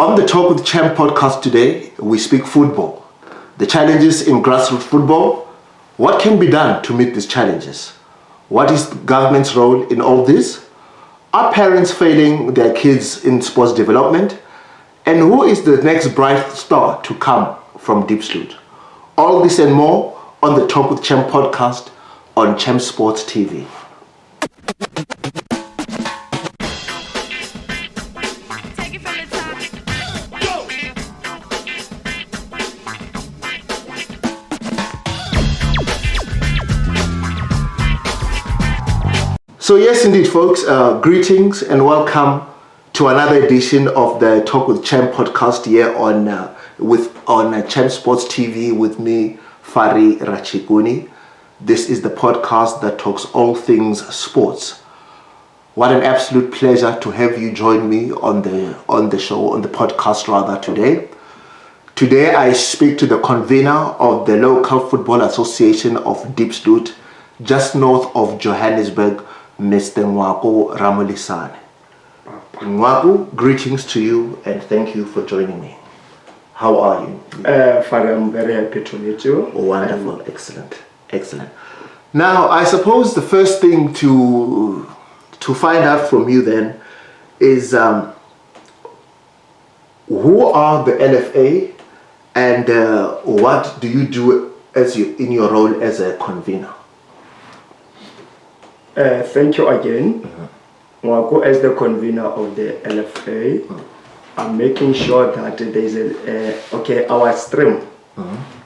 On the Talk with Champ podcast today, we speak football, the challenges in grassroots football, what can be done to meet these challenges, what is the government's role in all this, are parents failing their kids in sports development, and who is the next bright star to come from Diepsloot. All this and more on the Talk with Champ podcast on Champ Sports TV. So yes, indeed, folks, greetings and welcome to another edition of the Talk with Champ podcast here on Champ Sports TV with me, Fari Rachikuni. This is the podcast that talks all things sports. What an absolute pleasure to have you join me on the show, on the podcast rather today. Today I speak to the convener of the local football association of Diepsloot, just north of Johannesburg, Mr. Ngoako Ramolesane. Ngoako, greetings to you and thank you for joining me. How are you? Father, I'm very happy to meet you. Wonderful, excellent. Now, I suppose the first thing to find out from you then is who are the LFA and what do you do in your role as a convener? Thank you again. Ngoako, as the convener of the LFA, I'm making sure that there is our stream.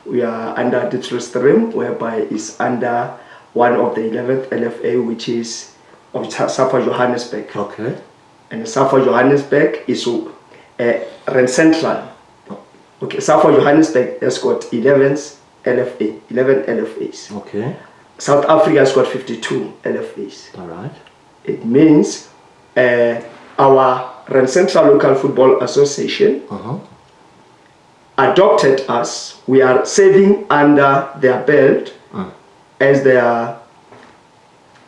We are under the Diepsloot stream, whereby it's under one of the 11th LFA, which is of Safa Johannesburg. Okay. And Safa Johannesburg is Rand Central. Okay, Safa Johannesburg has got 11 LFAs. Okay. South Africa has got 52 LFAs. All right. It means our Rand Central Local Football Association adopted us. We are serving under their belt as their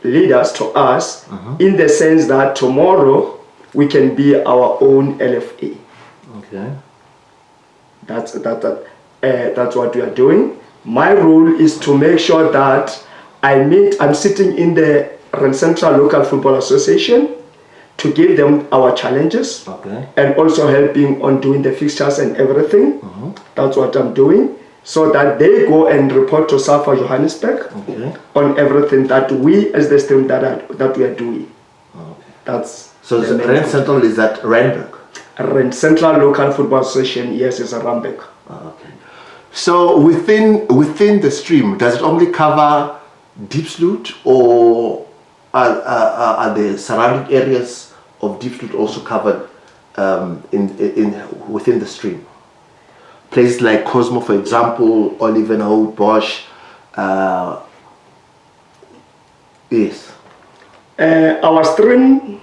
leaders to us, in the sense that tomorrow we can be our own LFA. Okay. That's what we are doing. My role is to make sure that I'm sitting in the Rand Central Local Football Association to give them our challenges, and also helping on doing the fixtures and everything. That's what I'm doing, so that they go and report to Safa Johannesburg on everything that we as the stream that we are doing. So the Rand Central is at Randburg? Rand Central Local Football Association, yes, is at Randburg. Okay. So within the stream, does it only cover Diepsloot, or are the surrounding areas of Diepsloot also covered within the stream? Places like Cosmo, for example, Olivenhout, Bosch. Yes. Our stream,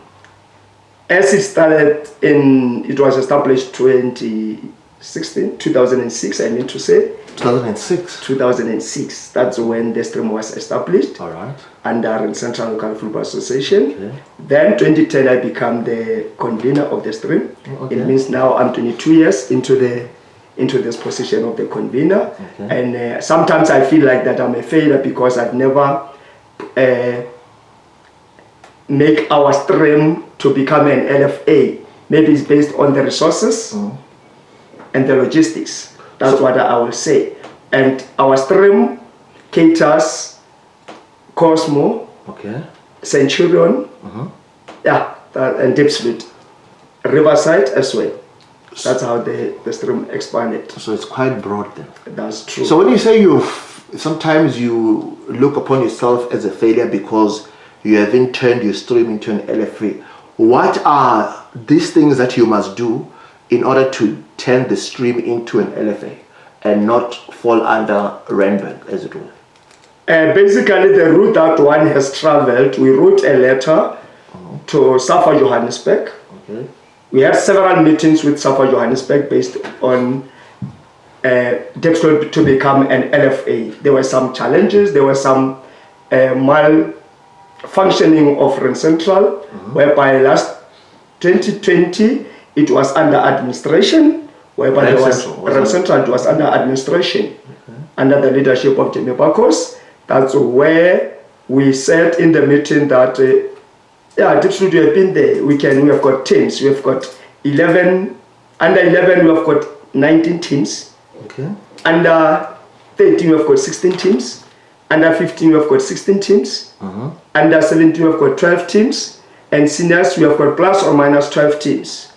as it started it was established 2006, I mean to say. 2006. That's when the stream was established. All right. Under Rand Central Local Football Association. Okay. Then 2010 I became the convener of the stream. Okay. It means now I'm 22 years into this position of the convener. Okay. And sometimes I feel like that I'm a failure because I've never make our stream to become an LFA. Maybe it's based on the resources and the logistics. That's what I will say. And our stream caters Cosmo, Centurion, and Diepsloot, Riverside as well. That's how the stream expanded. So it's quite broad then. That's true. So when you say sometimes you look upon yourself as a failure because you haven't turned your stream into an LFA, what are these things that you must do in order to turn the stream into an LFA and not fall under Randburg, as it were? Basically, the route that one has traveled, we wrote a letter to Safa Johannesburg. Okay. We had several meetings with Safa Johannesburg based on Diepsloot to become an LFA. There were some challenges, there were some malfunctioning of Rand Central, whereby last 2020 it was under administration, whereby Rand Central was under administration, under the leadership of Jamie Bakos. That's where we said in the meeting that, Diepsloot, we have been there. We have got teams. We have got 11, under 11, we have got 19 teams. Okay. Under 13, we have got 16 teams. Under 15, we have got 16 teams. Under 17, we have got 12 teams. And seniors, we have got plus or minus 12 teams.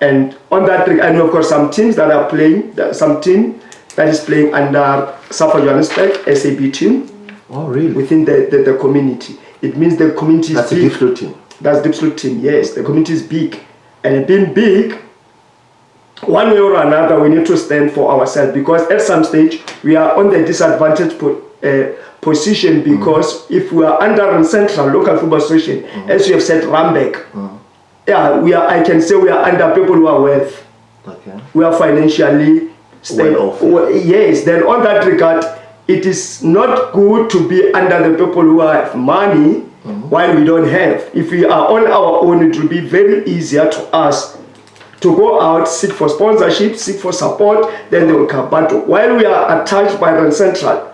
And on that, and we've got some teams that are playing, some team that is playing under SAFA Johannesburg, SAB team. Oh, really? Within the community. It means the community is big. That's a Diepsloot team. That's Diepsloot team, yes. The community is big. And being big, one way or another, we need to stand for ourselves, because at some stage, we are on the disadvantaged position, because if we are under Rand Central Local Football Association, as you have said, Rambek, I can say we are under people who are wealthy. Okay. We are financially well off. Yes, then on that regard, it is not good to be under the people who have money while we don't have. If we are on our own, it will be very easier to us to go out, seek for sponsorship, seek for support, then they will come. But while we are attached by Rand Central,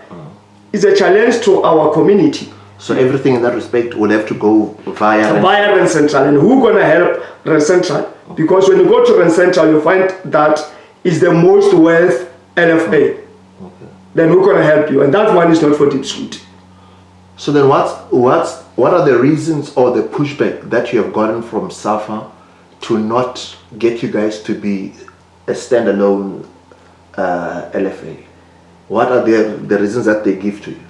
it's a challenge to our community. So everything in that respect will have to go via Rand Central. And who's going to help Rand Central? Because when you go to Rand Central, you find that is the most wealth LFA. Then who's going to help you? And that one is not for Diepsloot. So then what are the reasons or the pushback that you have gotten from SAFA to not get you guys to be a standalone LFA? What are the reasons that they give to you?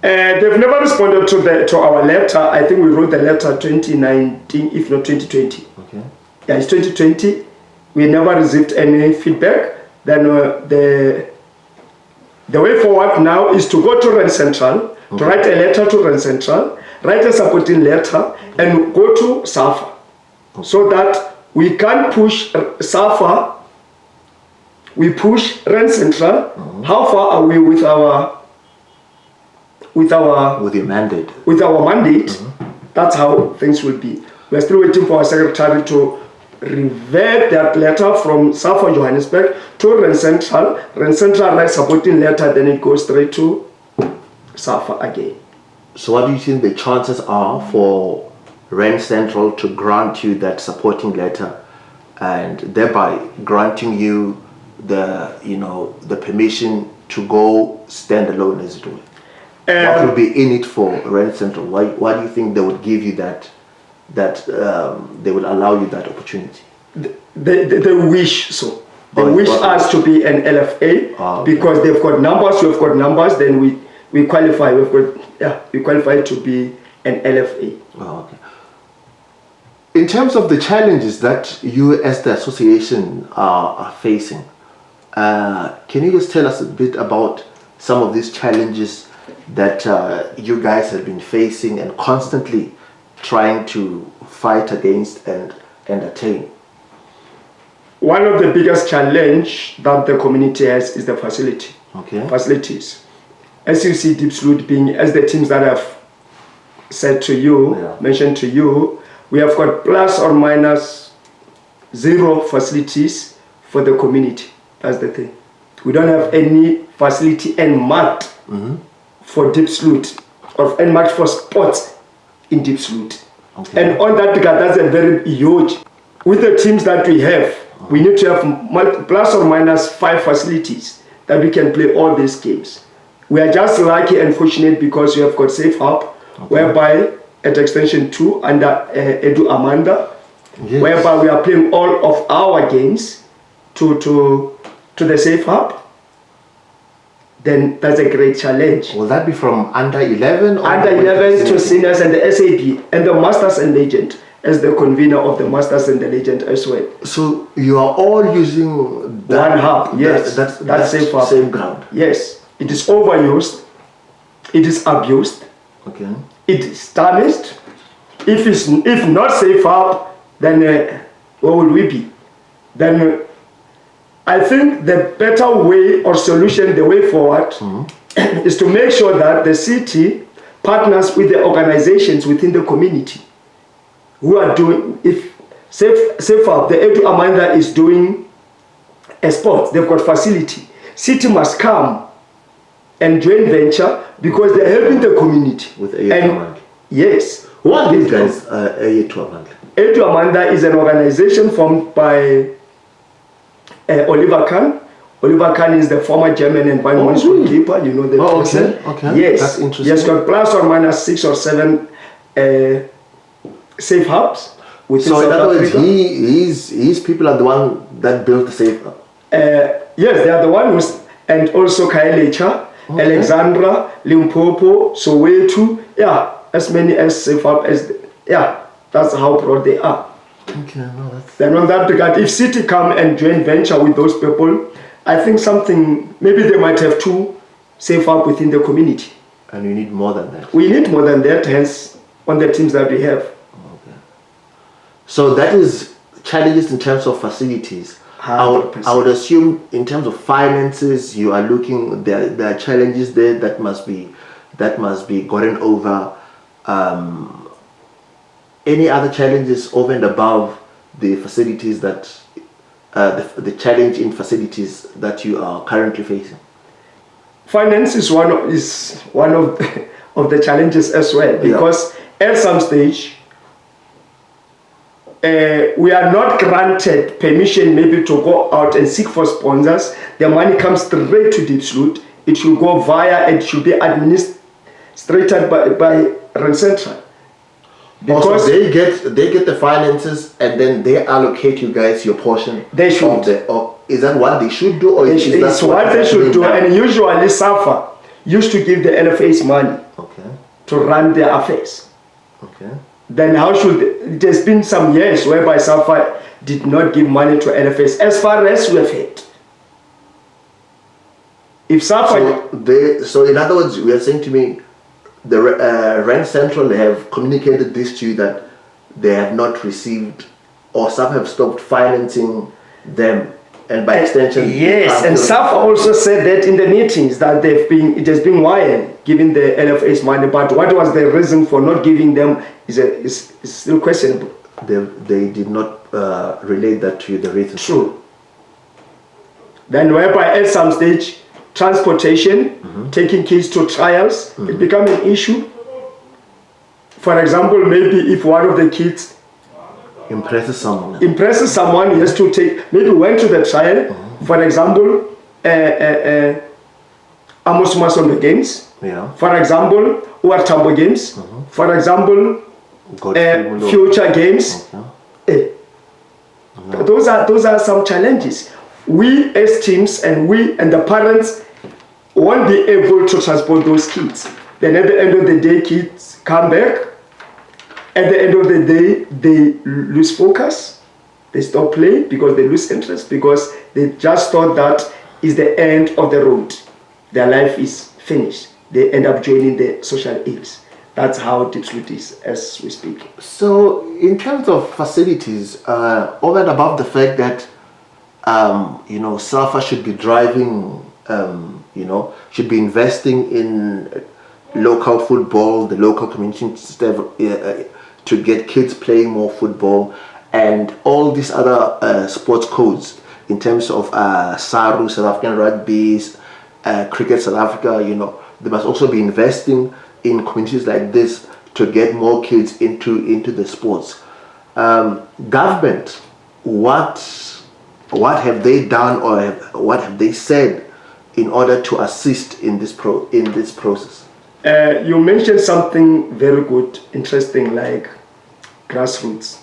They've never responded to our letter. I think we wrote the letter 2019, if not 2020. Okay. Yeah, it's 2020. We never received any feedback. Then the way forward now is to go to Rand Central, to write a letter to Rand Central, write a supporting letter, and go to SAFA, so that we can push SAFA. We push Rand Central. How far are we with your mandate? With our mandate, that's how things will be. We're still waiting for our secretary to revert that letter from SAFA Johannesburg to Rand Central. Rand Central writes supporting letter, then it goes straight to SAFA again. So what do you think the chances are for Rand Central to grant you that supporting letter, and thereby granting you the permission to go stand alone, as it were? What would be in it for Rand Central? Why do you think they would give you that they will allow you that opportunity? They wish so. They wish us to be an LFA, because they've got numbers, we've got numbers, then we qualify. We qualify to be an LFA. Oh, okay. In terms of the challenges that you as the association are facing, can you just tell us a bit about some of these challenges that you guys have been facing and constantly trying to fight against and attain? One of the biggest challenge that the community has is the facility. Okay. Facilities. As you see, Diepsloot being, as the teams that I've said to you, mentioned to you, we have got plus or minus 0 facilities for the community. That's the thing. We don't have any facility and mat for Diepsloot, or and much for sports in Diepsloot. Okay. And on that regard, that's a very huge. With the teams that we have, we need to have plus or minus 5 facilities that we can play all these games. We are just lucky and fortunate because we have got Safe Hub, whereby at Extension 2 under Edu Amanda, whereby we are playing all of our games to the Safe Hub. Then that's a great challenge. Will that be from under 11? Or under 11 to seniors and the SAB and the Masters and Legend as the convener of the Masters and the Legend as well. So you are all using that, one hub, yes. That's Safe Hub. Same ground. Yes. It is overused. It is abused. Okay. It is damaged. If not Safe Hub, then where will we be? Then I think the better way or solution, the way forward, is to make sure that the city partners with the organizations within the community who are doing, if Safe up. The Edu Amanda is doing a sport. They've got facility. City must come and join venture because they're helping the community. With Edu Amanda. Yes. Who are these guys? Edu Amanda. Edu Amanda is an organization formed by Oliver Kahn. Oliver Kahn is the former German and Bayern Munich goalkeeper. You know the person. Okay. Yes. That's interesting. He has got plus or minus 6 or 7 safe hubs within So in South other words, Africa. his people are the one that built the safe hub. Yes, they are the ones, and also Kaelecha, Alexandra, Limpopo, Soweto. Yeah, as many as safe hub as. That's how broad they are. Okay, no, that's... Then on that regard, if City come and join venture with those people, I think maybe they might have 2 safe up within the community. And you need more than that. We need more than that, hence, on the teams that we have. Okay. So that is challenges in terms of facilities. I would assume in terms of finances, you are looking, there are challenges there that must be gotten over. Any other challenges over and above the facilities that the challenge in facilities that you are currently facing? Finance is one of the challenges as well, because at some stage we are not granted permission maybe to go out and seek for sponsors. The money comes straight to Diepsloot. It should go it should be administered by Rand Central. Because they get the finances and then they allocate you guys your portion. They should. Is that what they should do, or it's what they should do? And usually SAFA used to give the LFAs money to run their affairs. Okay. Then there's been some years whereby SAFA did not give money to LFAs as far as we have heard. If SAFA... So in other words, you are saying to me, the Rand Central have communicated this to you that they have not received, or some have stopped financing them, and by extension... Yes, and SAFA also said that in the meetings that it has been wired giving the LFAs money, but what was the reason for not giving them is still questionable. They did not relate that to you, the reason. True. Then whereby at some stage, transportation, taking kids to trials, it became an issue. For example, maybe if one of the kids impresses someone, he has to maybe went to the trial, for example, Amos Masondo games, for example, Uartambo games, for example, future games. Those are some challenges. We as teams and the parents won't be able to transport those kids. Then at the end of the day, kids come back. At the end of the day, they lose focus. They stop playing because they lose interest, because they just thought that is the end of the road. Their life is finished. They end up joining the social ills. That's how Diepsloot is as we speak. So in terms of facilities, over and above the fact that SAFA should be driving, should be investing in local football, the local community to get kids playing more football, and all these other sports codes in terms of SARU, South African Rugby, Cricket South Africa. They must also be investing in communities like this to get more kids into the sports. Government, what have they done, or what have they said in order to assist in this process? You mentioned something very good, interesting, like grassroots.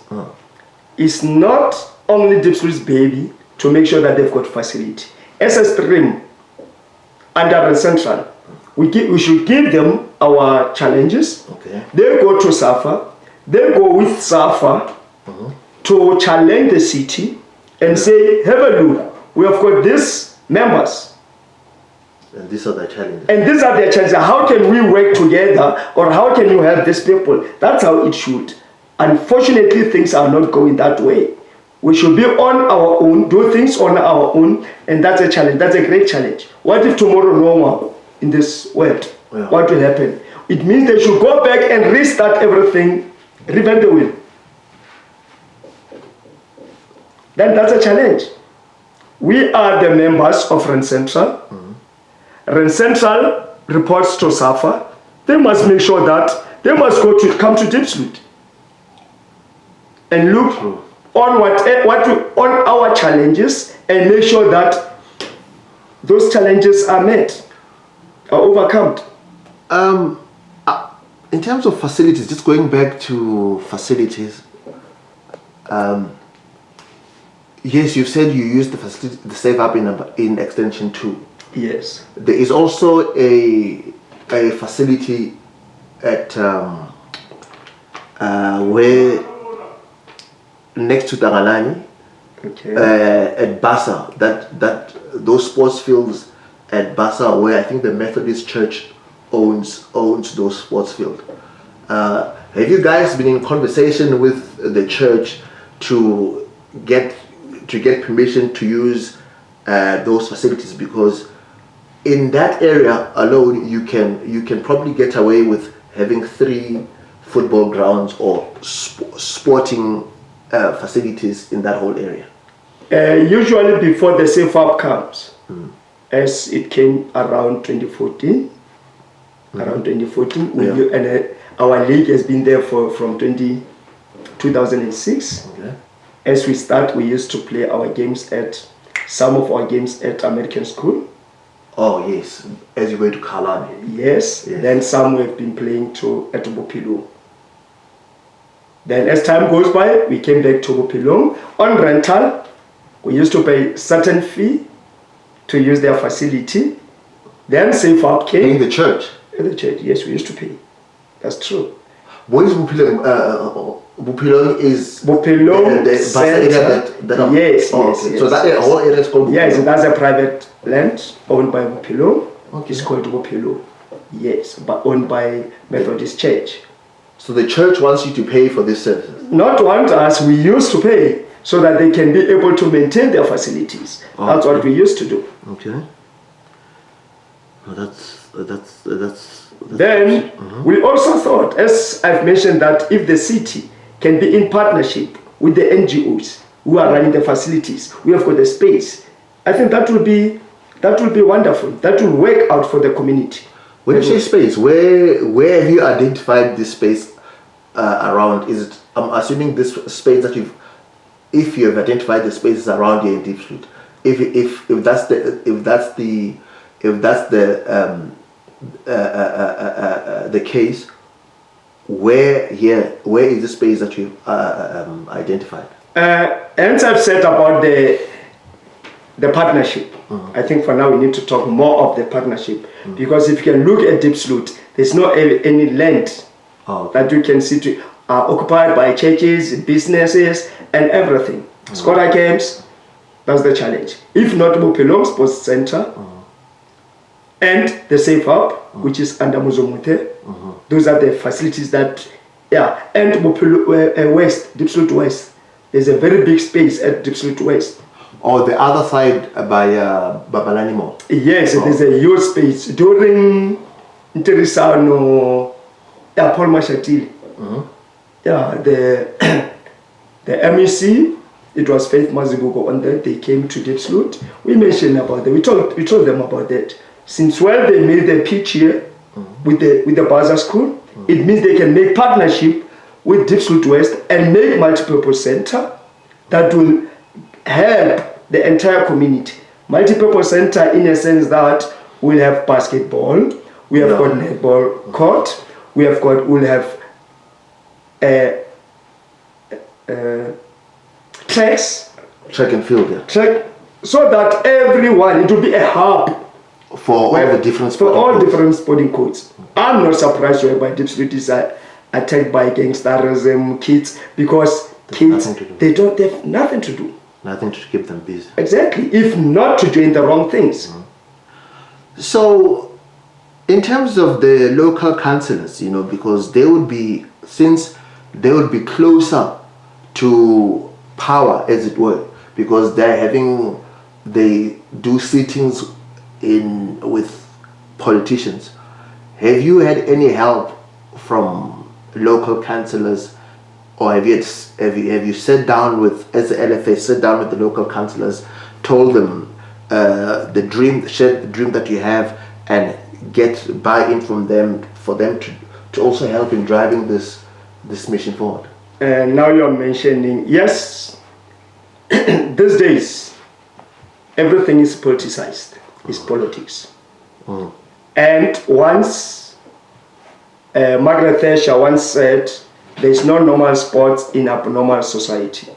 It's not only Diepsloot's baby to make sure that they've got facility. As a stream under Rand Central, we should give them our challenges. They go to SAFA, they go with SAFA to challenge the city and say, have a look, we have got these members. And these are the challenges. And these are the challenges. How can we work together, or how can you help these people? That's how it should. Unfortunately, things are not going that way. We should be on our own, do things on our own, and that's a challenge. That's a great challenge. What if tomorrow no one in this world? What will happen? It means they should go back and restart everything, revamp the wheel. then that's a challenge. We are the members of Rand Central. Rand Central reports to SAFA. They must make sure that they must come to Diepsloot and look on on our challenges and make sure that those challenges are met, are overcome. In terms of facilities, just going back to facilities, yes, you said you used the facility, the Save Up in extension 2. Yes. There is also a facility at where next to Tagalani, at Basa, that those sports fields at Basa, where I think the Methodist Church owns those sports fields. Have you guys been in conversation with the church to get permission to use those facilities? Because in that area alone, you can probably get away with having 3 football grounds or sporting facilities in that whole area. Usually before the Safe Up comes, as it came around 2014. Around 2014, and our league has been there from 2006. Okay. As we start, we used to play some of our games at American School. Oh yes, as you go to Kalani. Yes. Then some we have been playing at Bopilo. Then as time goes by, we came back to Bopilo. On rental, we used to pay certain fee to use their facility. Then Safe Up came. In the church? In the church, yes, we used to pay. That's true. What is Bopilo? Bopilo is Bopilo the area yes. So that whole area is called Bopilo? Yes, that's a private land owned by Bopilo. Okay. It's called Bopilo. Yes, but owned by Methodist Church. So the church wants you to pay for this service? Not want us, we used to pay so that they can be able to maintain their facilities. Oh, that's what we used to do. Okay. Well, that's then we also thought, as I've mentioned, that if the city can be in partnership with the NGOs who are running the facilities, we have got the space. I think that will be wonderful. That will work out for the community. When you say space, where have you identified this space around? Is it? I'm assuming this space that if you have identified the spaces around here in Diepsloot, if that's the case, where is the space that you've identified? Hence I've said about the partnership. I think for now we need to talk more of the partnership, because if you can look at Diepsloot, there's no any land that you can see occupied by churches, businesses, and everything. Scholar camps, that's the challenge. If not, Bopelo Sports Center and the Safe Up, which is under Muzomute, those are the facilities that, and Bopelo West, Diepsloot West. There's a very big space at Diepsloot West. Or the other side by Babalani Mall? Yes, there's a huge space. During Interesano, Paul Mashatili, the MEC, it was Faith Mazibuko on that. They came to Diepsloot. We mentioned about that. We told them about that. Since when they made the pitch here with the Bazaar School, it means they can make partnership with Diepsloot West and make multi-purpose center that will help the entire community. Multi-purpose center in a sense that we'll have basketball, we have got netball court, we'll have track and field, track, so that everyone, it will be a hub for all the different sporting codes. I'm not surprised whereby Diepsloot is attacked by gangsterism, kids, because kids, they don't have nothing to do. Nothing to keep them busy. Exactly, if not to doing the wrong things. So, in terms of the local councillors, because they would be closer to power, as it were, because they do sittings with politicians. Have you had any help from local councillors or have you sat down with, as the LFA, sit down with the local councillors, told them share the dream that you have, and get buy-in from them for them to also help in driving this mission forward? And now you're mentioning, yes, these days everything is politicized, it's politics. And once Margaret Thatcher once said, there is no normal sports in abnormal society.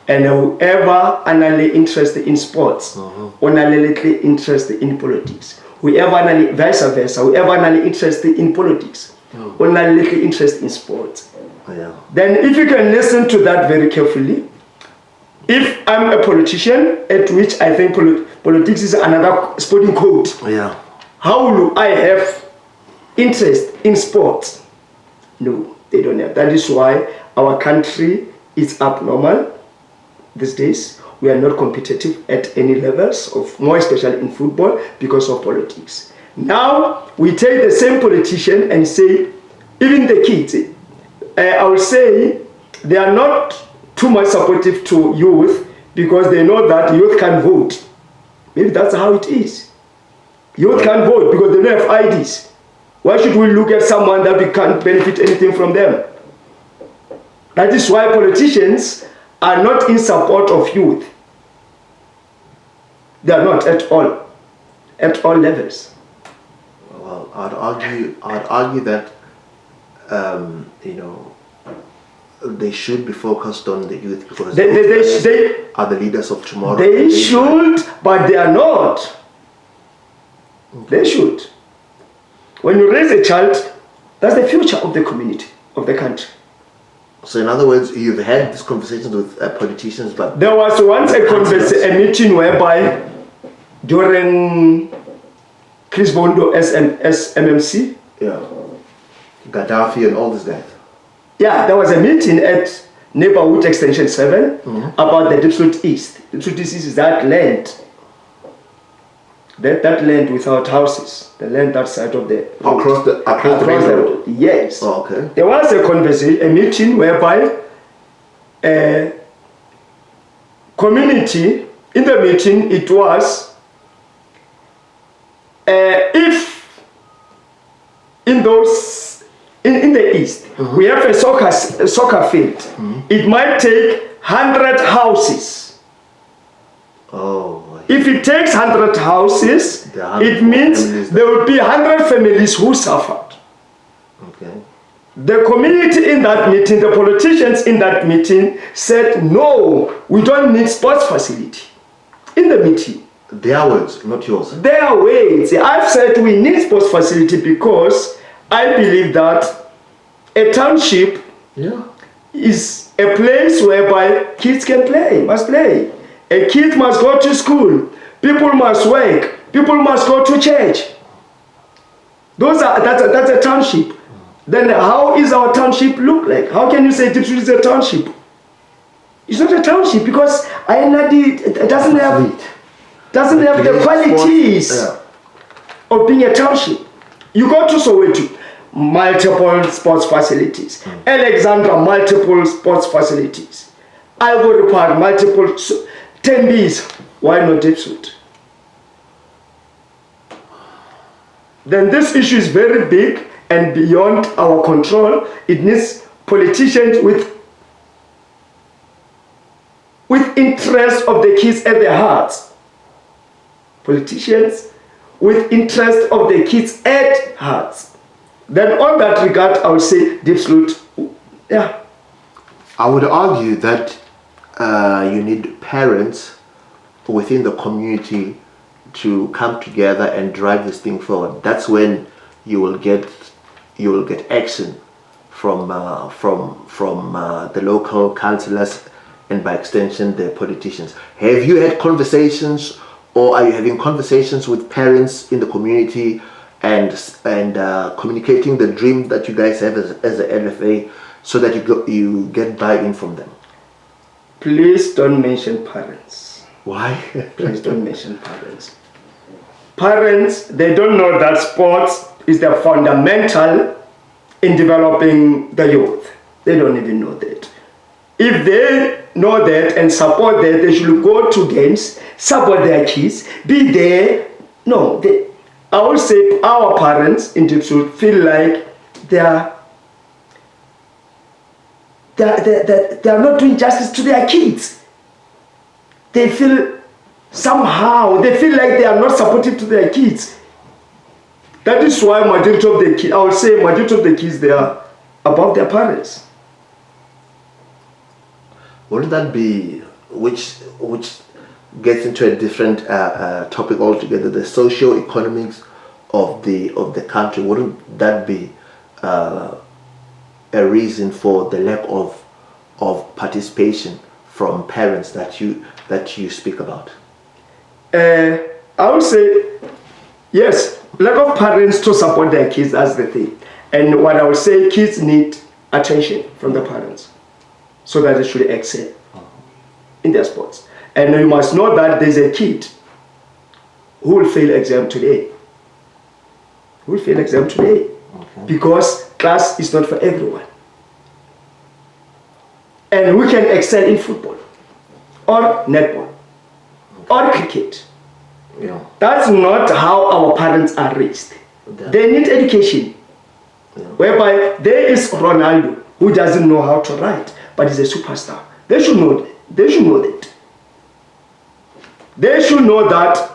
And whoever only interested in sports, only interested in politics. Whoever only, vice versa, whoever only interested in politics, only interested in sports. Then if you can listen to that very carefully, if I'm a politician, at which I think politics is another sporting code, how will I have interest in sports? No, they don't have. That is why our country is abnormal these days. We are not competitive at any levels, more especially in football, because of politics. Now, we take the same politician and say, even the kids, I would say they are not too much supportive to youth because they know that youth can vote. Maybe that's how it is. Youth can vote because they don't have IDs. Why should we look at someone that we can't benefit anything from them? That is why politicians are not in support of youth. They are not at all levels. Well, I'd argue that they should be focused on the youth, because they are the leaders of tomorrow. They should, but they are not. They should. When you raise a child, that's the future of the community, of the country. So in other words, you've had these conversations with politicians, but... There was once a meeting whereby during Chris Bondo SMMC, Gaddafi and all these guys. Yeah, there was a meeting at Neighborhood Extension 7 about the Diepsloot East. Diepsloot East is that land. That land without houses, the land that side of the road. Across the road. Yes. Oh, okay. There was a meeting whereby community, in the meeting it was, if in the east we have a soccer field, it might take 100 houses. Oh. If it takes 100 houses, it means there will be 100 families who suffered. Okay. The community in that meeting, the politicians in that meeting said, no, we don't need sports facility. In the meeting. Their words, not yours. Their words. I've said we need sports facility because I believe that a township is a place whereby kids can play, must play. A kid must go to school. People must work. People must go to church. That's a township. Then how is our township look like? How can you say Diepsloot is a township? It's not a township because it doesn't have the qualities of being a township. You go to Soweto, multiple sports facilities. Alexandra, multiple sports facilities. Ivory Park, multiple. Tembis, why not Diepsloot? Then this issue is very big and beyond our control. It needs politicians with interest of the kids at their hearts. Politicians with interest of the kids at hearts. Then on that regard, I would say Diepsloot, I would argue that you need parents within the community to come together and drive this thing forward. That's when you will get action from the local councillors and by extension the politicians. Have you had conversations, or are you having conversations with parents in the community and communicating the dream that you guys have as a LFA, so that you get buy-in from them? Please don't mention parents. Why? Please don't mention parents. Parents, they don't know that sports is the fundamental in developing the youth. They don't even know that. If they know that and support that, they should go to games, support their kids, be there. No, I would say our parents in Diepsloot feel like they are not doing justice to their kids. They feel somehow, they feel like they are not supportive to their kids. That is why majority of the kids, I would say majority of the kids, they are above their parents. Wouldn't that be, which gets into a different topic altogether, the socio-economics of the country? Wouldn't that be a reason for the lack of participation from parents that you speak about? I would say yes, lack of parents to support their kids, that's the thing. And what I would say, kids need attention from the parents so that they should excel in their sports. And you must know that there's a kid who will fail exam today. Okay. Because class is not for everyone. And we can excel in football or netball or cricket. Yeah. That's not how our parents are raised. Yeah. They need education. Yeah. Whereby there is Ronaldo who doesn't know how to write, but is a superstar. They should know that. They should know that. They should know that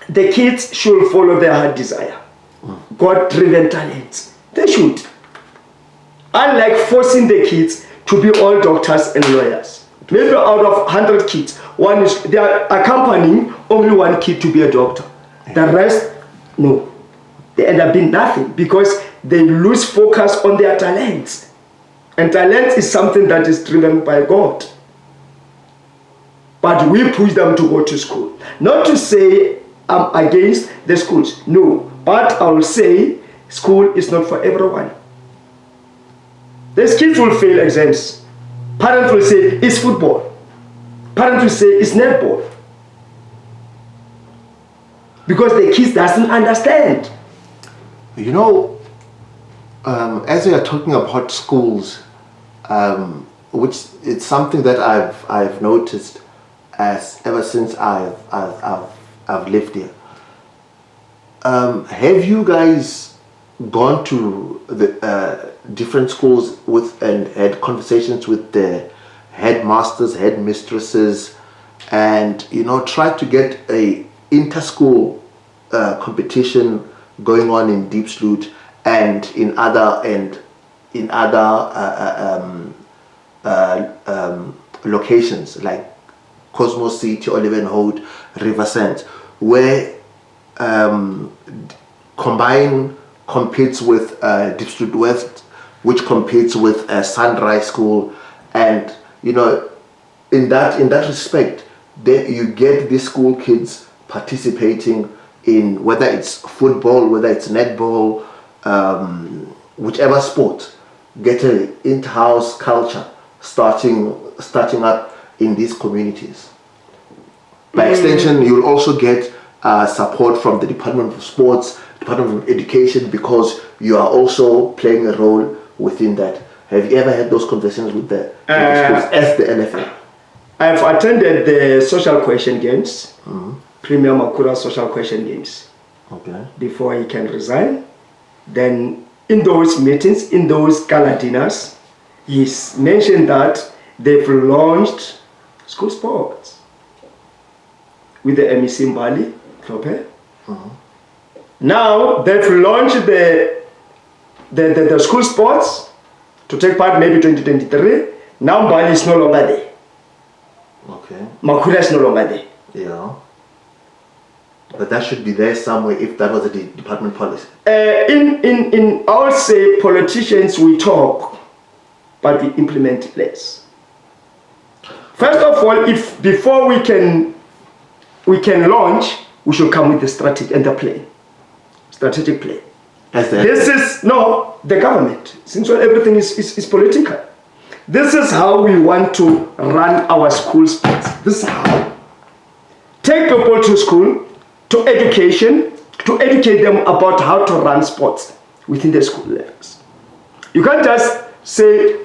the kids should follow their heart desire. God-driven talents. They should. Unlike forcing the kids to be all doctors and lawyers. Maybe out of 100 kids, they are accompanying only one kid to be a doctor. The rest, no. They end up being nothing because they lose focus on their talents. And talent is something that is driven by God. But we push them to go to school. Not to say I'm against the schools. No. But I will say school is not for everyone. These kids will fail exams. Parents will say it's football. Parents will say it's netball. Because the kids doesn't understand. You know, as we are talking about schools, which it's something that I've noticed ever since I've lived here. Have you guys gone to the different schools and had conversations with the headmasters, headmistresses, and tried to get a inter-school competition going on in Diepsloot and in other locations like Cosmos City, Olivenhout, Riversend, where Combine competes with Diepsloot West, which competes with Sunrise School, and in that respect, you get these school kids participating in whether it's football, whether it's netball, whichever sport, get an in-house culture starting up in these communities. By extension, you'll also get support from the Department of Sports, Department of Education, because you are also playing a role within that. Have you ever had those conversations with the schools as the LFA? I've attended the social question games, Premier Makura social question games. Okay. Before he can resign. Then in those meetings, in those gala dinners, he's mentioned that they've launched school sports with the MEC in Bali, Klope. Now they've launched the school sports to take part maybe 2023. Now Bali is no longer there. Okay. Makura is no longer there. Yeah. But that should be there somewhere if that was a department policy. I would say politicians we talk, but we implement less. First of all, if before we can launch, we should come with the strategy and the plan, strategic plan. This is the government. Since everything is political. This is how we want to run our school sports. This is how. Take people to school, to education, to educate them about how to run sports within the school levels. You can't just say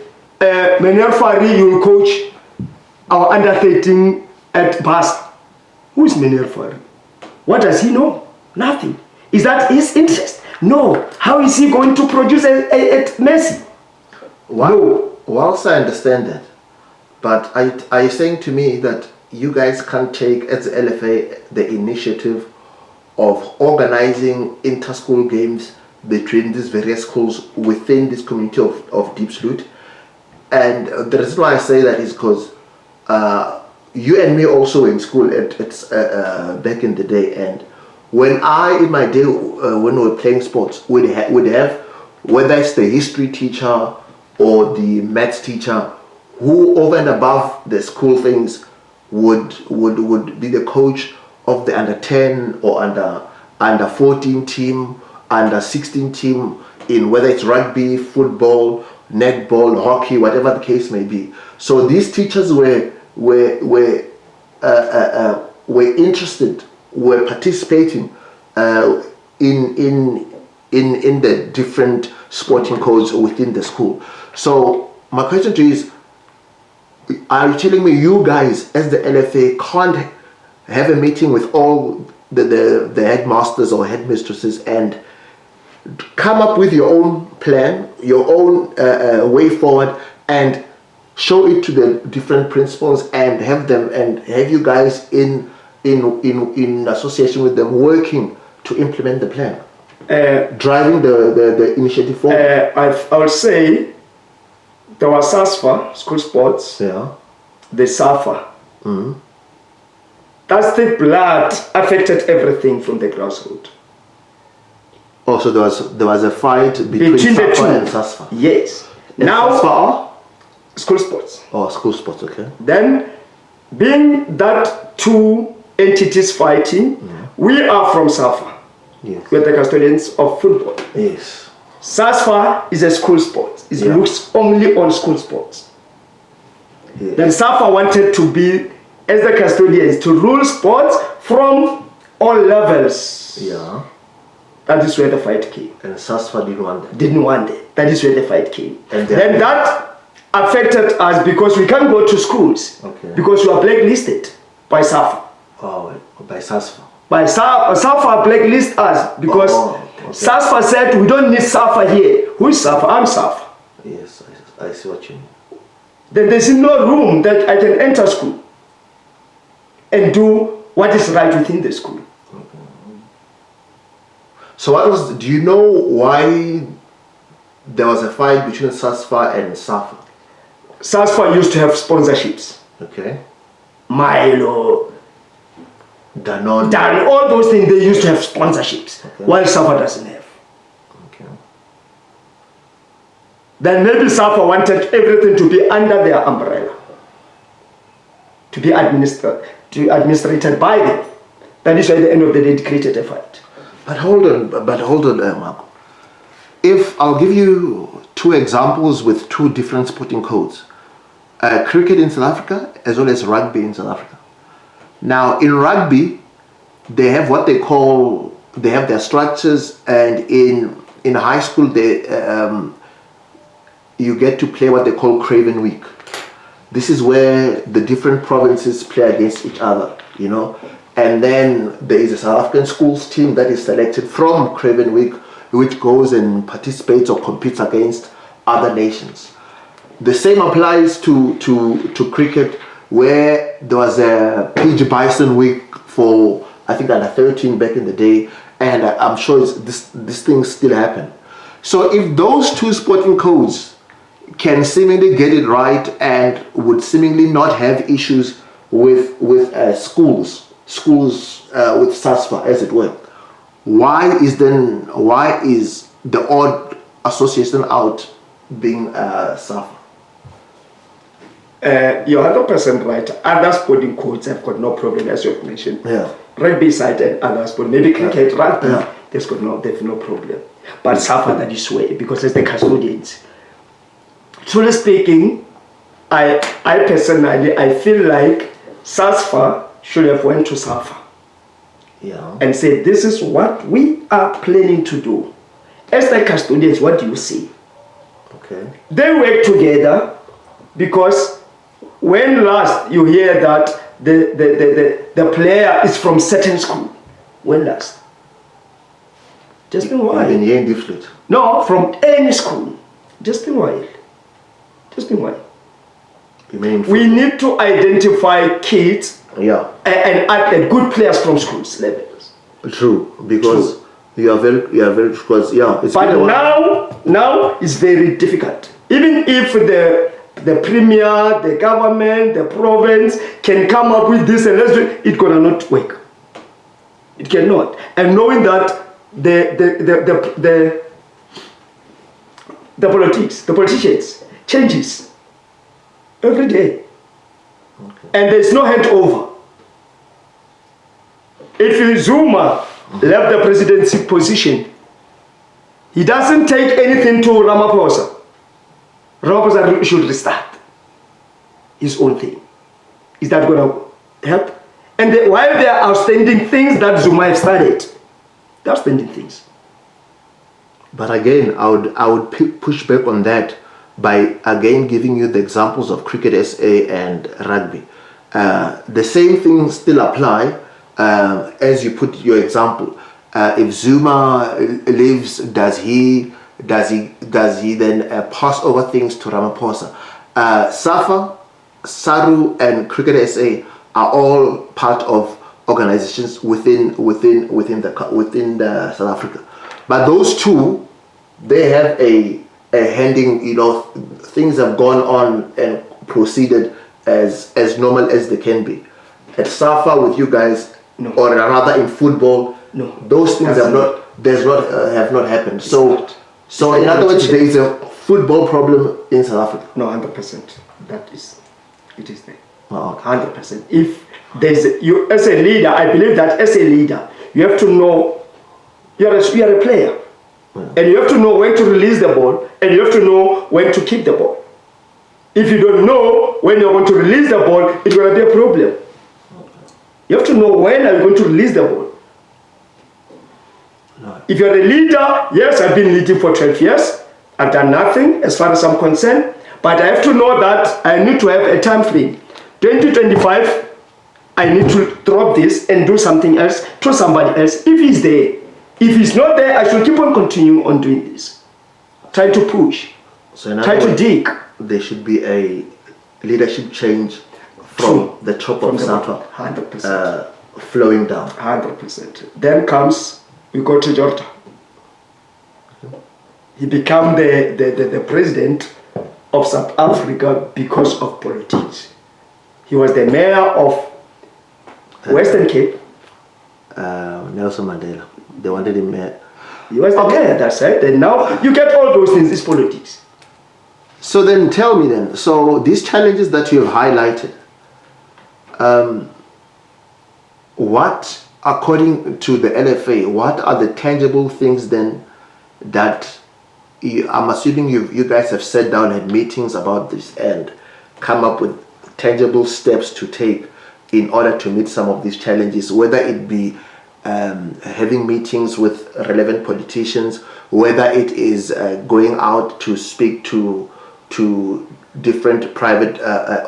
Menel Fari, you will coach our under 13 at Bas. Who is Menel Fari? What does he know? Nothing. Is that his interest? No. How is he going to produce at Messi? No. Whilst I understand that, but are you saying to me that you guys can't take, as the LFA, the initiative of organizing inter-school games between these various schools within this community of Diepsloot? And the reason why I say that is because you and me also were in school back in the day, and when in my day, when we were playing sports, we'd have, whether it's the history teacher or the maths teacher, who over and above the school things would be the coach of the under 10 or under 14 team, under 16 team, in whether it's rugby, football, netball, hockey, whatever the case may be. So these teachers were interested, were participating in the different sporting codes within the school. So my question to you is, are you telling me you guys as the LFA can't have a meeting with all the headmasters or headmistresses and come up with your own plan, your own way forward, and show it to the different principals and have you guys in association with them working to implement the plan, driving the initiative forward? I would say there was SASFA, school sports, the SAFA. Mm-hmm. That's the blood affected everything from the grassroots. Also, there was a fight between SAFA and SASFA. Yes. And now SASFA are? School sports. Oh, school sports, okay. Then, being that two entities fighting, we are from SAFA. Yes. We're the custodians of football. Yes. SASFA is a school sport. It looks only on school sports. Yes. Then SAFA wanted to be, as the custodians, to rule sports from all levels. Yeah. That is where the fight came. And SASFA didn't want that. Didn't want it. That is where the fight came. And then that affected us because we can't go to schools. Okay. Because we are blacklisted by SAFA. Oh, by SASFA. By SAFA blacklist us because SASFA said we don't need SAFA here. Who is SAFA? I'm SAFA. Yes, I see what you mean. Then there's no room that I can enter school and do what is right within the school. So do you know why there was a fight between SASFA and SAFA? SASFA used to have sponsorships. Okay. Milo, Danone, all those things, they used to have sponsorships, while SAFA doesn't have. Okay. Then maybe SAFA wanted everything to be under their umbrella, to be administrated by them. That is why at the end of the day it created a fight. But hold on, Ngoako. If I'll give you two examples with two different sporting codes, cricket in South Africa as well as rugby in South Africa. Now in rugby, they have what they have their structures, and in high school you get to play what they call Craven Week. This is where the different provinces play against each other, you know. And then there is a South African schools team that is selected from Craven Week, which goes and participates or competes against other nations. The same applies to cricket, where there was a PG Bison Week for, I think, under 13 back in the day, and I'm sure this thing still happen. So if those two sporting codes can seemingly get it right and would seemingly not have issues with schools with SASFA, as it were, why is the odd association out being SAFA? You're 100% right. Other sporting codes have got no problem, as you've mentioned. Yeah. Rugby side and other sport, maybe cricket, rugby, they've no problem. But SAFA, that is way, because it's the custodians. Truly speaking, I personally, I feel like SASFA should have went to SAFA and said, this is what we are planning to do. As the custodians, what do you see? Okay. They work together Because when last you hear that the player is from certain school, when last? Just been a while. In Diepsloot. No, from any school. Just been a while. Just been a while. You mean we need to identify kids and athlete, good players from schools levels. True, because you are very because it's but now it's very difficult. Even if the premier, the government, the province can come up with this and let's do it, it's gonna not work. It cannot. And knowing that the politicians changes every day. Okay. And there's no handover. If Zuma left the presidency position, he doesn't take anything to Ramaphosa. Ramaphosa should restart his own thing. Is that going to help? And while there are outstanding things that Zuma have started, the outstanding things. But again, I would push back on that by again giving you the examples of Cricket SA and rugby. The same things still apply as you put your example. If Zuma leaves, does he then pass over things to Ramaphosa? SAFA, SARU, and Cricket SA are all part of organizations within South Africa. But those two, they have a handing, things have gone on and proceeded as normal as they can be. At SAFA with you guys, no. Or rather in football, no, those things have not happened. So in other words, there is a football problem in South Africa. No, 100%. It is there. Oh, okay. 100%. If there's you as a leader, I believe that as a leader, you have to know you are a player, and you have to know when to release the ball, and you have to know when to keep the ball. If you don't know when you're going to release the ball, it's going to be a problem. You have to know when are you going to release the ball. No. If you're a leader, yes, I've been leading for 12 years. I've done nothing as far as I'm concerned, but I have to know that I need to have a time frame. 2025, I need to drop this and do something else to somebody else if he's there. If he's not there, I should keep on continuing on doing this. Try to push. So try to dig. There should be a leadership change from the top of SAFA. 100%. Flowing down. 100%. Then we go to Jordan. He became the president of South Africa because of politics. He was the mayor of Western Cape. Nelson Mandela. They wanted him mayor. He was the mayor, that's right. And now you get all those things, it's politics. So then tell me then, so these challenges that you have highlighted, what, according to the LFA, what are the tangible things then that I'm assuming you guys have sat down and had meetings about this and come up with tangible steps to take in order to meet some of these challenges, whether it be having meetings with relevant politicians, whether it is going out to speak to different private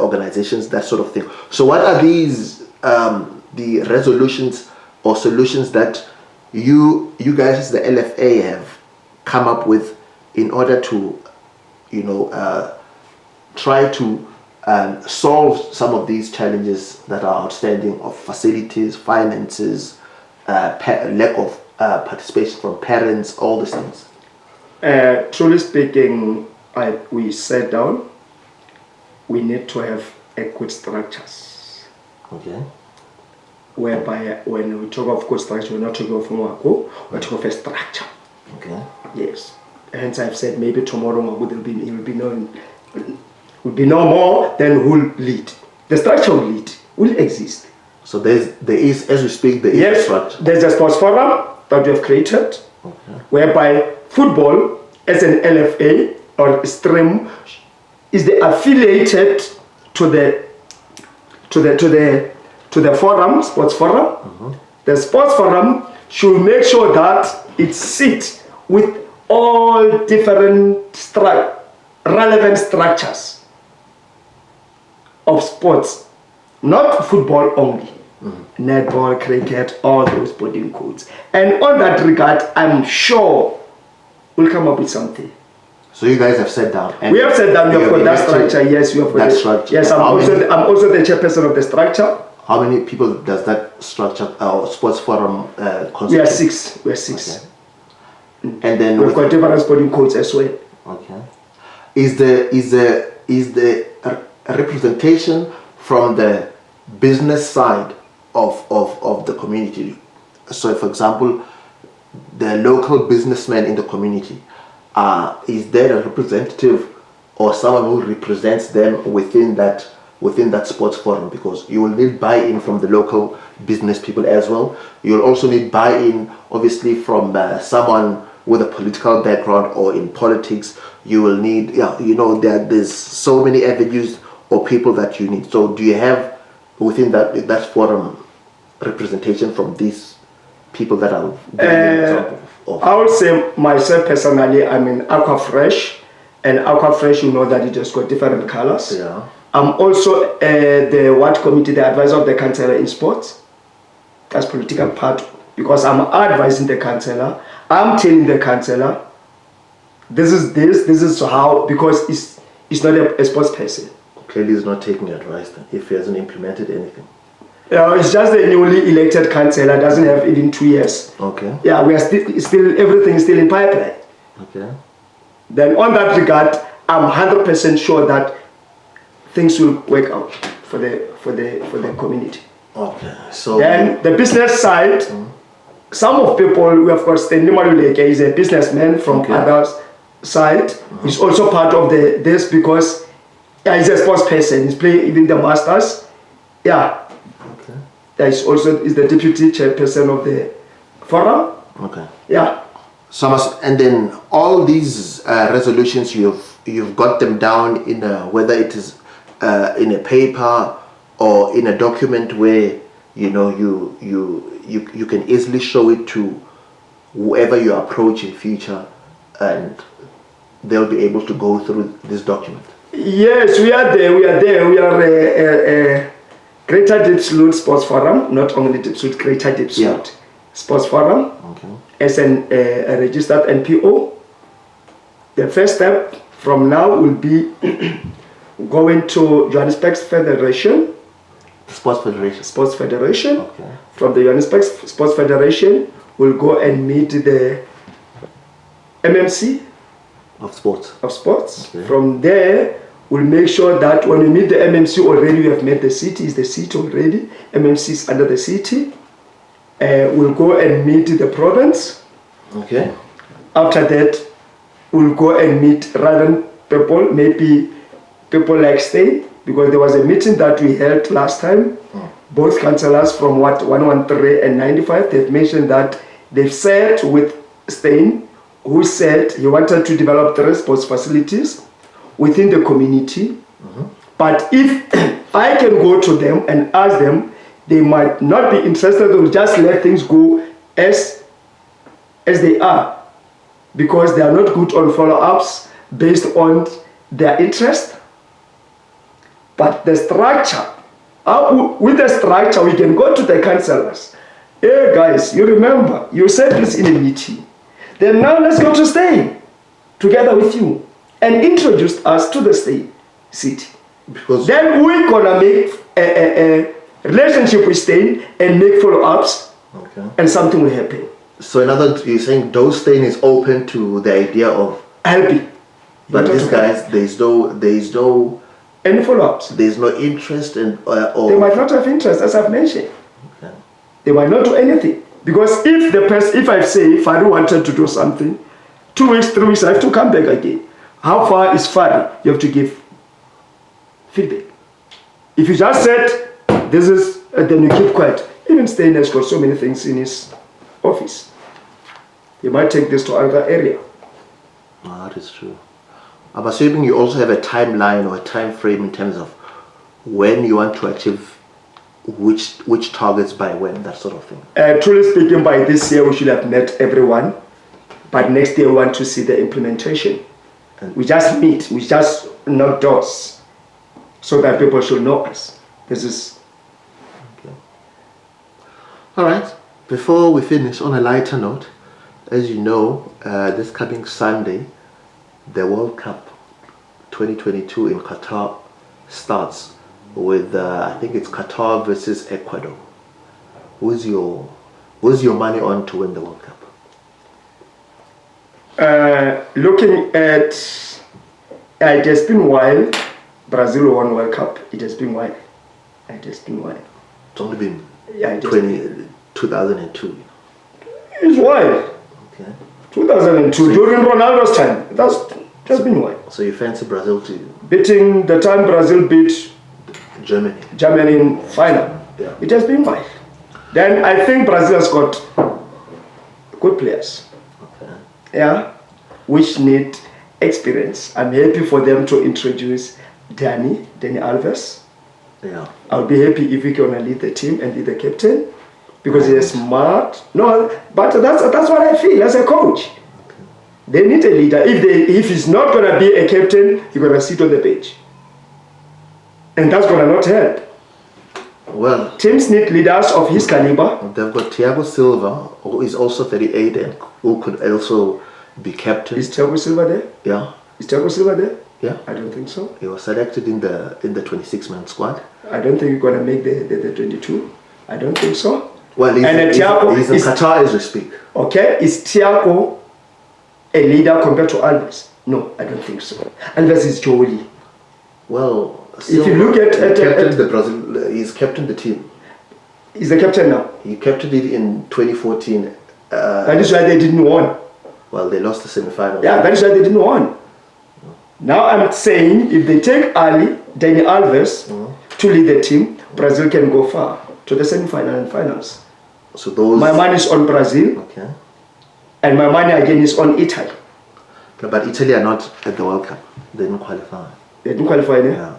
organizations, that sort of thing. So what are these the resolutions or solutions that you guys as the LFA have come up with in order to try to solve some of these challenges that are outstanding of facilities, finances, lack of participation from parents, all these things? Truly speaking, we sat down. We need to have good structures. Okay. Whereby when we talk of good structure, we're not talking of Ngoako, we're talking of a structure. Okay. Yes. Hence I've said maybe tomorrow will be no more than who will lead. The structure will exist. So there is as we speak, there is a structure. There's a sports forum that we have created, whereby football as an LFA or stream is affiliated to the forum, sports forum. The sports forum should make sure that it sits with all different relevant structures of sports, not football only, netball, cricket, all those sporting codes. And on that regard, I'm sure we'll come up with something. So you guys have sat down. And we have sat down. We have got that structure. Yes, we have got that structure. Yes, I'm also the chairperson of the structure. How many people does that structure, sports forum, consist? We are six. We are six. Okay. And then we've got different sporting codes as well. Okay. Is the representation from the business side of the community? So, for example, the local businessman in the community, is there a representative or someone who represents them within that sports forum? Because you will need buy-in from the local business people as well. You'll also need buy-in, obviously, from someone with a political background or in politics. You will need, there's so many avenues or people that you need. So do you have within that forum representation from these people that are I would say myself personally, I'm in Aqua Fresh, and Aqua Fresh, you know that it just got different colors. Yeah. I'm also the committee, the advisor of the councillor in sports. That's political part, because I'm advising the councillor. I'm telling the councillor, this is how, because it's not a sports person. Clearly he's not taking advice then, if he hasn't implemented anything. It's just the newly elected councillor, doesn't have even 2 years. Okay. Yeah, we are still everything is still in pipeline. Okay. Then on that regard, I'm 100% sure that things will work out for the community. Okay. So then the business side, some of people, we of course, Stanley Maluleke is a businessman from other side. He's also part of this because he's a sports person. He's playing even the Masters. Yeah. Okay. He's also the deputy chairperson of the forum. Okay. Yeah. So and then all these resolutions, you've got them down in whether it is in a paper or in a document where you can easily show it to whoever you approach in future, and they'll be able to go through this document. Yes, we are there. We are a Greater Diepsloot Sports Forum, not only Diepsloot, Greater Diepsloot Sports Forum. Okay. As a registered NPO. The first step from now will be going to Johannesburg Federation. Sports Federation. Sports Federation. Okay. From the Johannesburg Sports Federation, we'll go and meet the MMC of sports. Okay. From there, we'll make sure that when we meet the MMC already, we have met the city, is the city already. MMC is under the city. We'll go and meet the province. Okay. After that, we'll go and meet relevant people, maybe people like Stain, because there was a meeting that we held last time. Both councillors from 113 and 95, they've mentioned that they've said with Stain, who said he wanted to develop 3 sports facilities within the community. But if I can go to them and ask them, they might not be interested, or just let things go as they are, because they are not good on follow-ups based on their interest. But the structure, with the structure, we can go to the councillors. Hey guys, you remember, you said this in a meeting. Then now let's go to Stain together with you and introduce us to the Stain city. Because then we're gonna make a relationship with Stain and make follow-ups, and something will happen. So in other words, you're saying those Stain is open to the idea of helping. But these guys, there's no any follow-ups. There's no interest in or they might not have interest, as I've mentioned. Okay. They might not do anything. Because if I say Fari wanted to do something, 2 weeks, 3 weeks, I have to come back again. How far is Fari? You have to give feedback. If you just said this is, then you keep quiet. Even Stain has got so many things in his office. He might take this to another area. Oh, that is true. I'm assuming you also have a timeline or a time frame in terms of when you want to achieve which targets by when, that sort of thing. Truly speaking, by this year we should have met everyone, but next year we want to see the implementation. And we just meet, we just knock doors. so that people should know us. This is... Okay. All right. Before we finish, on a lighter note, as you know, this coming Sunday, the World Cup 2022 in Qatar starts with, I think it's Qatar versus Ecuador. Who's your money on to win the World Cup? Looking at, it has been a while. Brazil won World Cup. It has been a while. It's only been 2002. It's wild. Okay. 2002, so during Ronaldo's time. That's just been wild. So you fancy Brazil to... Beating the time Brazil beat Germany in final. Yeah. It has been wild. Then I think Brazil has got good players. Okay. Yeah, which need experience. I'm happy for them to introduce Dani Alves. Yeah. I'll be happy if he can lead the team and be the captain, because he's smart. No, but that's what I feel as a coach. Okay. They need a leader. If he's not gonna be a captain, he's gonna sit on the bench, and that's gonna not help. Well, teams need leaders of his caliber. They've got Thiago Silva, who is also 38 and who could also be captain. Is Thiago Silva there? Yeah. Is Thiago Silva there? Yeah. I don't think so. He was selected in the 26-man squad. I don't think he's gonna make the 22. I don't think so. Well, he's in Qatar as we speak. Okay, is Thiago a leader compared to Alves? No, I don't think so. Alves is jolly. Well, if you look at he's captained the team. He's the captain now. He captained it in 2014. That is why they didn't win. Well, they lost the semi-final. Yeah, that is why they didn't win. Now I'm saying if they take Dani Alves to lead the team, Brazil can go far to the semi-final and finals. So those... My money is on Brazil. Okay. And my money again is on Italy. No, but Italy are not at the World Cup. They didn't qualify. They didn't qualify, yeah? Yeah.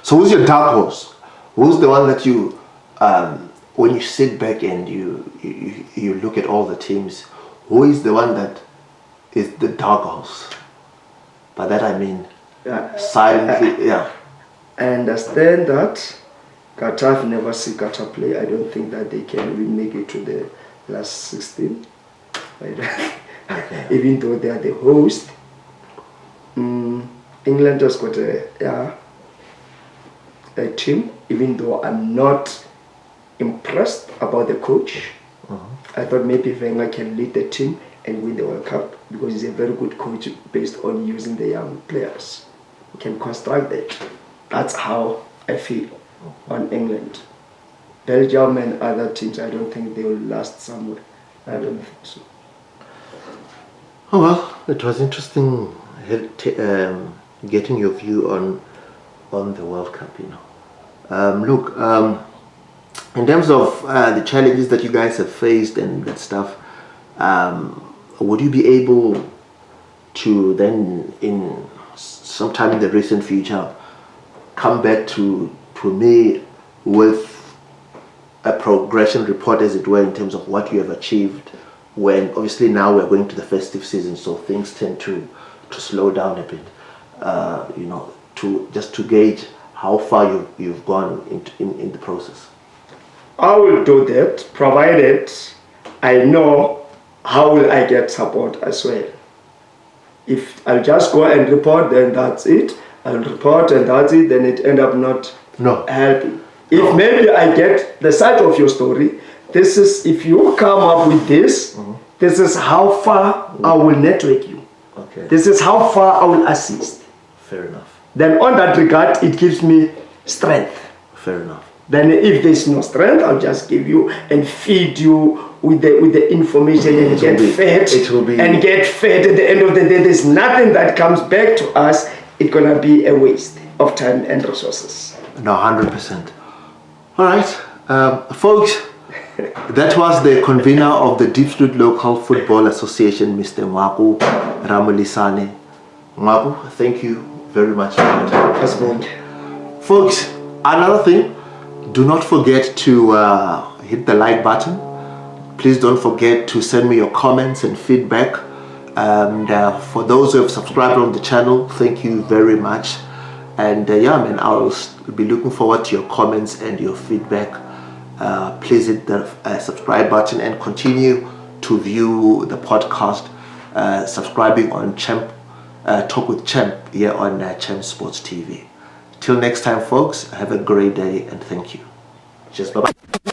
So who's your dark horse? Who's the one that you, when you sit back and you look at all the teams, who is the one that is the dark horse? By that I mean, silently, yeah. I understand that. Qatar, I've never seen Qatar play. I don't think that they can really make it to the last 16. Okay. Even though they are the host. England has got a team, even though I'm not impressed about the coach. I thought maybe Wenger can lead the team and win the World Cup, because he's a very good coach based on using the young players. He can construct that. That's how I feel on England. Belgium and other teams, I don't think they will last somewhere. I don't think so. Oh well, it was interesting getting your view on the World Cup, you know. Look, in terms of the challenges that you guys have faced and that stuff, would you be able to then, in sometime in the recent future, come back to me with a progression report, as it were, in terms of what you have achieved, when obviously now we're going to the festive season, so things tend to slow down a bit, you know, to gauge how far you've gone in the process? I will do that, provided I know how will I get support as well. If I'll just go and report, then that's it. I'll report and that's it, then it end up not helping. If maybe I get the side of your story, this is, if you come up with this, this is how far I will network you. Okay. This is how far I will assist. Fair enough. Then on that regard, it gives me strength. Fair enough. Then if there's no strength, I'll just give you and feed you with the information, and get fed. It will be, and get fed. At the end of the day, there's nothing that comes back to us. It's gonna be a waste of time and resources. No, 100%. All right, folks. That was the convener of the Diepsloot Local Football Association, Mr. Ngoako Ramolesane. Ngoako, thank you very much for your time. Folks, another thing, do not forget to hit the like button. Please don't forget to send me your comments and feedback. And for those who have subscribed on the channel, thank you very much. And yeah, man, I'll be looking forward to your comments and your feedback. Please hit the subscribe button and continue to view the podcast, subscribing on Talk with Champ here on Champ Sports TV. Till next time, folks, have a great day and thank you. Cheers, bye-bye.